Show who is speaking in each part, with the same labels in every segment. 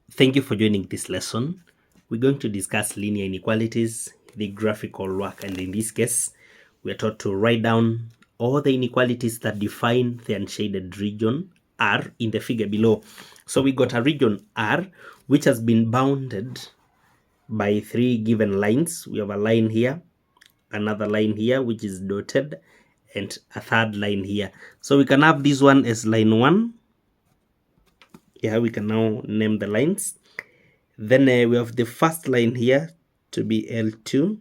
Speaker 1: Thank you for joining this lesson. We're going to discuss linear inequalities, the graphical work, and in this case, we are taught to write down all the inequalities that define the unshaded region R in the figure below. So we got a region R which has been bounded by three given lines. We have a line here, another line here which is dotted, and a third line here. So we can have this one as line 1. Yeah, we can now name the lines. Then we have the first line here to be L2.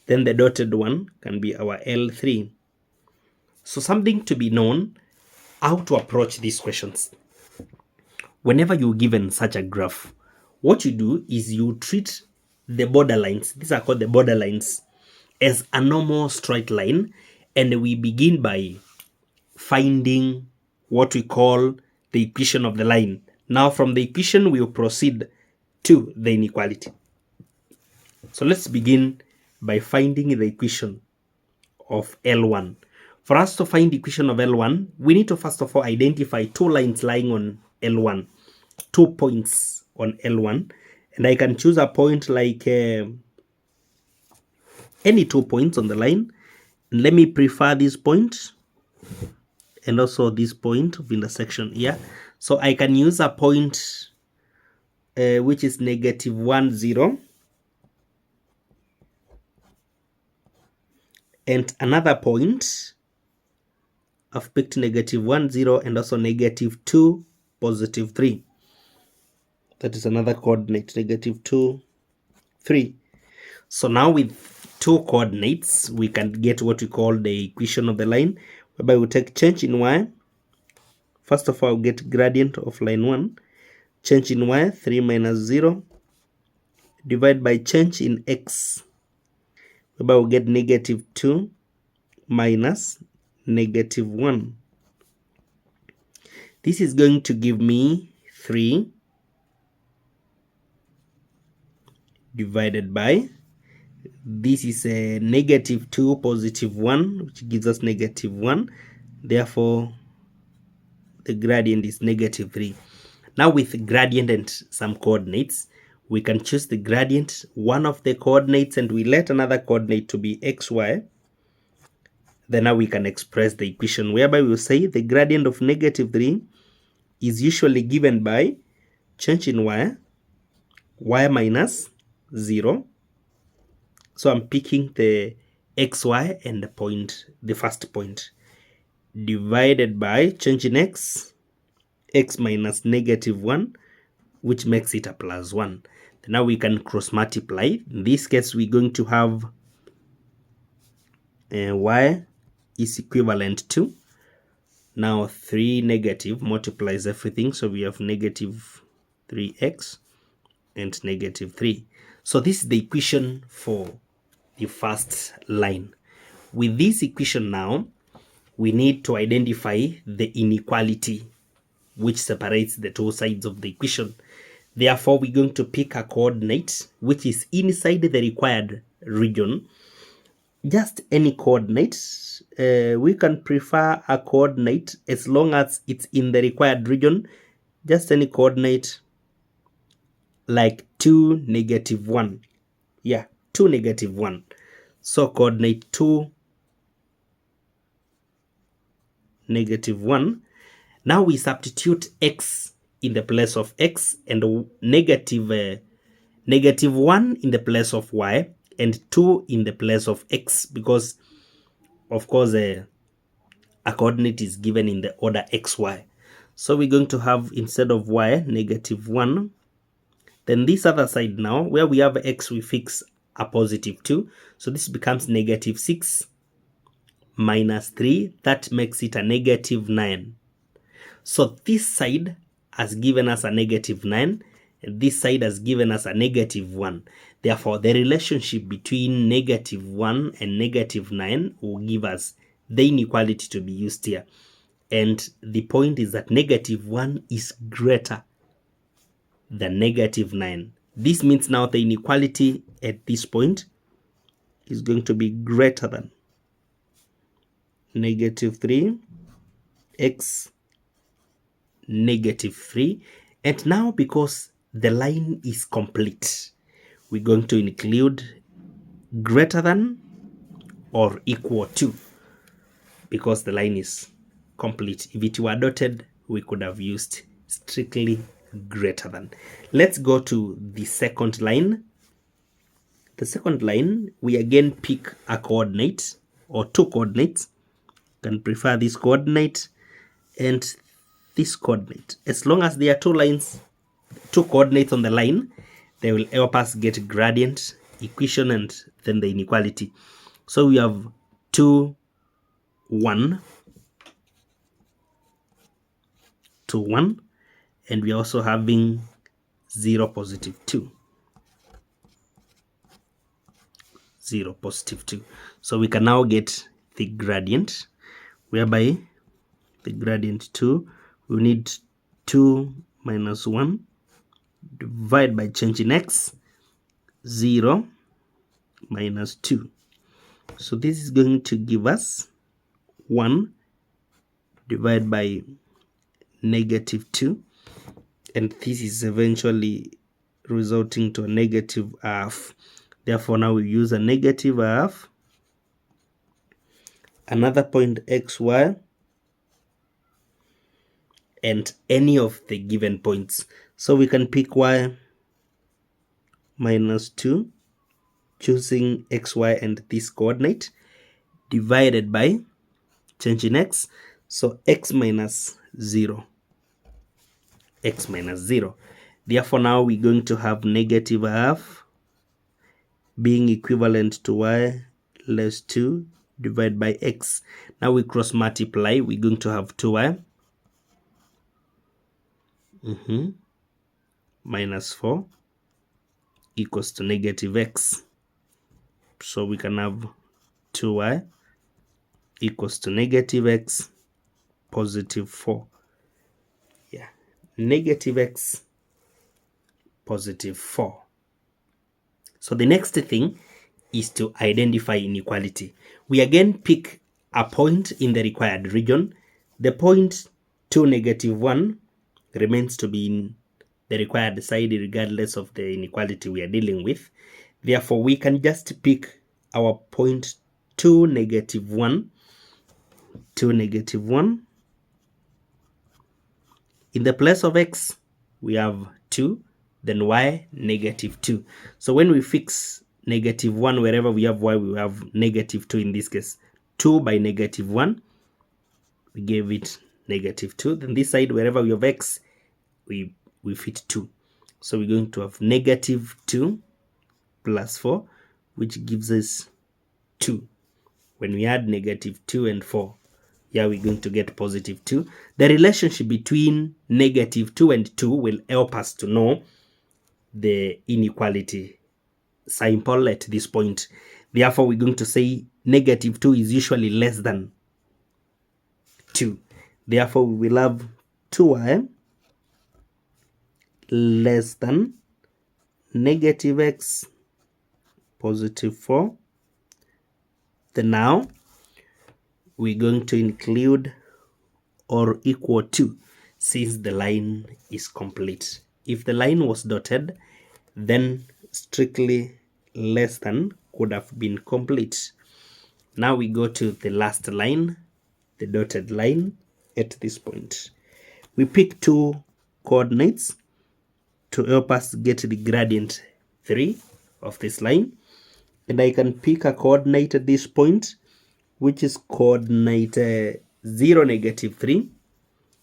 Speaker 1: Then the dotted one can be our L3. So something to be known, how to approach these questions. Whenever you're given such a graph, what you do is you treat the borderlines, these are called the borderlines, as a normal straight line, and we begin by finding what we call the equation of the line. Now from the equation, we'll proceed to the inequality. So let's begin by finding the equation of L1. For us to find the equation of L1, we need to first of all identify two lines lying on L1, 2 points on L1, and I can choose a point like any 2 points on the line. Let me prefer this point and also this point of intersection here. So I can use a point which is -1, 0, and another point I've picked -1, 0, and also -2, +3. That is another coordinate, -2, 3. So now with two coordinates, we can get what we call the equation of the line, whereby we take change in y. First of all, get gradient of line 1. Change in y, 3 minus 0, divide by change in x, whereby we get -2 minus -1. This is going to give me 3 divided by, this is a -2, +1, which gives us -1. Therefore, the gradient is -3. Now with gradient and some coordinates, we can choose the gradient, one of the coordinates, and we let another coordinate to be xy. Then now we can express the equation, whereby we will say the gradient of -3 is usually given by change in y minus 0. So I'm picking the xy and the point, the first point, divided by change in x minus -1, which makes it a +1. Now we can cross multiply. In this case, we're going to have y is equivalent to, now 3 negative multiplies everything, so we have -3x and -3. So this is the equation for the first line. With this equation now, we need to identify the inequality which separates the two sides of the equation. Therefore, we're going to pick a coordinate which is inside the required region. Just any coordinate. We can prefer a coordinate as long as it's in the required region. Just any coordinate like 2, -1. Yeah, 2, -1. So coordinate 2, -1. Now we substitute x in the place of x and -1 in the place of y and 2 in the place of x, because of course a coordinate is given in the order xy. So we're going to have, instead of y, -1. Then this other side now, where we have x, we fix a +2. So this becomes -6 minus 3. That makes it a -9. So this side has given us a -9, and this side has given us a -1. Therefore, the relationship between -1 and -9 will give us the inequality to be used here. And the point is that -1 is greater than -9. This means now the inequality at this point is going to be greater than -3 x -3, And now, because the line is complete, we're going to include greater than or equal to, because the line is complete. If it were dotted, we could have used strictly greater than. Let's go to the second line. The second line, we again pick a coordinate or two coordinates. You can prefer this coordinate and this coordinate. As long as there are two coordinates on the line, they will help us get gradient, equation, and then the inequality. So we have 2, 1, 2, 1, and we are also having 0, positive 2. 0, positive 2. So we can now get the gradient, whereby the gradient 2, we need 2 minus 1 divided by change in x, 0 minus 2. So this is going to give us 1 divided by negative 2, and this is eventually resulting to a negative half. Therefore, now we use a negative half, another point xy, and any of the given points. So we can pick y minus 2, choosing xy and this coordinate, divided by change in x, so x minus 0. X minus 0. Therefore, now we're going to have negative half being equivalent to y less 2 divided by x. Now we cross multiply, we're going to have 2y minus 4 equals to negative x. So we can have 2y equals to negative x positive 4. Yeah, negative x positive 4. So the next thing is to identify inequality. We again pick a point in the required region. The point 2, negative 1 remains to be in the required side regardless of the inequality we are dealing with. Therefore, we can just pick our point 2, negative 1. 2, negative 1. In the place of x, we have 2, then y, negative 2. So when we fix negative 1 wherever we have y, we have negative 2 in this case. 2 by negative 1, we gave it negative 2. Then this side, wherever we have x, we fit 2. So we're going to have negative 2 plus 4, which gives us 2. When we add negative 2 and 4, yeah, we're going to get positive 2. The relationship between negative 2 and 2 will help us to know the inequality simple at this point. Therefore, we're going to say negative 2 is usually less than 2. Therefore, we will have 2y less than negative x positive 4. Then now we're going to include or equal to, since the line is complete. If the line was dotted, then strictly less than could have been complete. Now we go to the last line, the dotted line at this point. We pick two coordinates to help us get the gradient 3 of this line. And I can pick a coordinate at this point, which is coordinate 0, negative 3.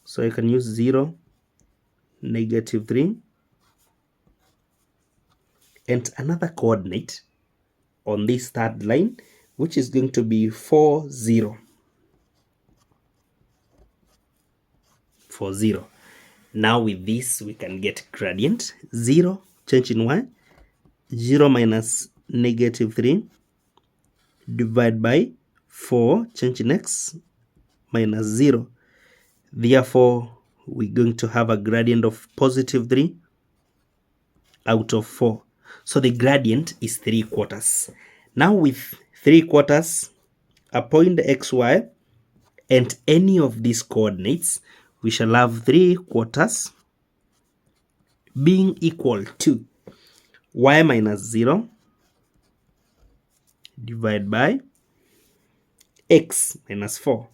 Speaker 1: So I can use 0, negative 3. And another coordinate on this third line, which is going to be 4, 0. 4, 0. Now with this, we can get gradient 0, change in y, 0 minus negative 3, divided by 4, change in x, minus 0. Therefore, we're going to have a gradient of positive 3 out of 4. So the gradient is 3/4. Now with 3/4, a point xy and any of these coordinates, we shall have 3/4 being equal to y minus 0 divided by x minus 4.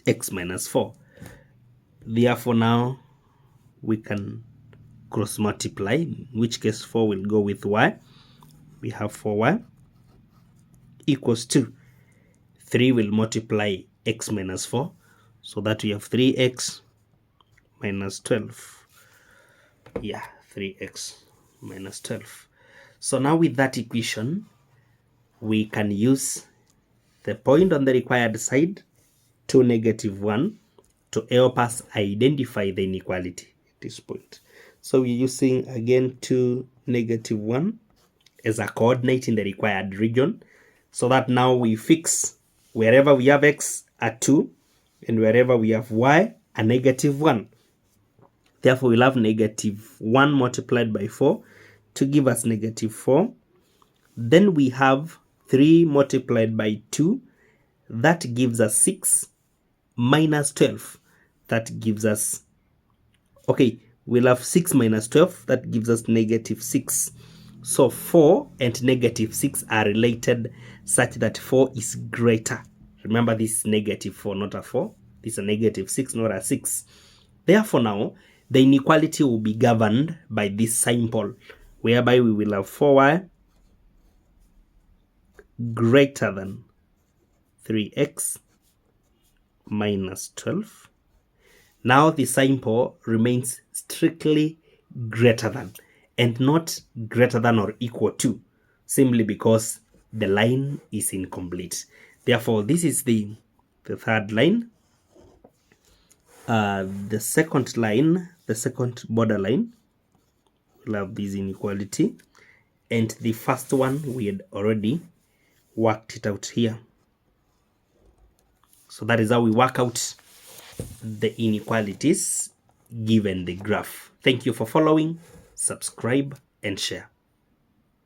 Speaker 1: X minus 4. Therefore, now we can cross multiply, in which case 4 will go with y. We have 4y equals to 3 will multiply x minus 4, so that we have 3x minus 12. Yeah, 3x minus 12. So now with that equation, we can use the point on the required side to -1 to help us identify the inequality at this point. So we're using again to -1 as a coordinate in the required region, so that now we fix wherever we have x at 2 and wherever we have y a -1. Therefore, we'll have -1 multiplied by 4 to give us -4. Then we have 3 multiplied by 2. That gives us 6 minus 12. That gives us, okay, we'll have 6 minus 12. That gives us -6. So 4 and -6 are related such that 4 is greater. Remember, this is -4, not a 4. This is a -6, not a 6. Therefore, now the inequality will be governed by this symbol, whereby we will have 4y greater than 3x minus 12. Now the symbol remains strictly greater than and not greater than or equal to, simply because the line is incomplete. Therefore, this is the third line. The second line, the second borderline, will have this inequality, and the first one we had already worked it out here. So that is how we work out the inequalities given the graph. Thank you for following. Subscribe and share.